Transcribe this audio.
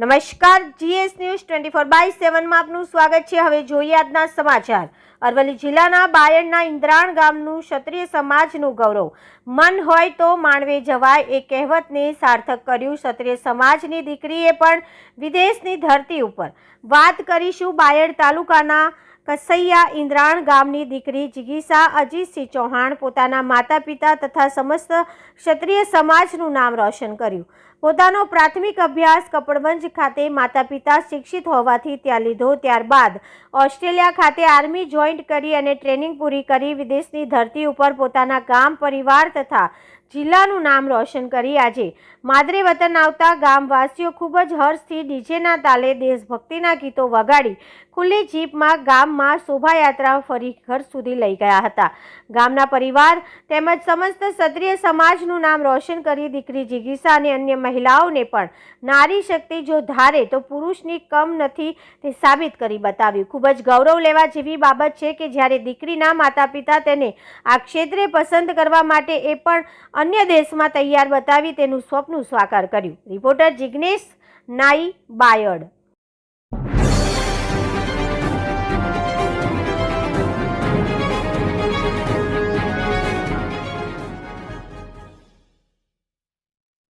નમસ્કાર, GS news 24/7 માં આપનું સ્વાગત છે। હવે જોઈએ આજના સમાચાર। અરવલ્લી જિલ્લાના બાયડના ઇન્દ્રાણ ગામનું ક્ષત્રિય સમાજનું ગૌરવ। મન હોય તો માનવે જવાય એ કહેવતને સાર્થક કર્યું ક્ષત્રિય સમાજની દીકરીએ પણ વિદેશની ધરતી ઉપર। વાત કરીશું બાયડ તાલુકાના કસૈયા ઇન્દ્રાણ ગામની દીકરી જિગીસા અજીતસિંહ ચૌહાણ પોતાના માતા પિતા તથા સમસ્ત ક્ષત્રિય સમાજનું નામ રોશન કર્યું। પોતાનો પ્રાથમિક અભ્યાસ કપડવંજ ખાતે માતા પિતા શિક્ષિત હોવાથી ત્યાં લીધો। ત્યારબાદ ઓસ્ટ્રેલિયા ખાતે આર્મી જોઈન્ટ કરી અને ટ્રેનિંગ પૂરી કરી વિદેશની ધરતી ઉપર પોતાના ગામ પરિવાર તથા જિલ્લાનું નામ રોશન કરી આજે માદરે વતન આવતા ગામવાસીઓ ખૂબ જ હર્ષથી ડીજેના તાલે દેશભક્તિના ગીતો વગાડી ખુલ્લી જીપમાં ગામમાં શોભાયાત્રા ફરી ઘર સુધી લઈ ગયા હતા। ગામના પરિવાર તેમજ સમસ્ત ક્ષત્રિય સમાજનું નામ રોશન કરી દીકરી જિગીસા અને અન્ય મહિલાઓને પણ નારી શક્તિ જો ધારે તો પુરુષની કમ નથી તે સાબિત કરી બતાવ્યું। ખૂબ જ ગૌરવ લેવા જેવી બાબત છે કે જ્યારે દીકરીના માતા પિતા તેને આ ક્ષેત્રે પસંદ કરવા માટે એ પણ અન્ય દેશમાં તૈયાર બતાવી તેનું સ્વપ્ન સાકાર કર્યું। રિપોર્ટર જિગ્નેશ નાઈ, બાયડ।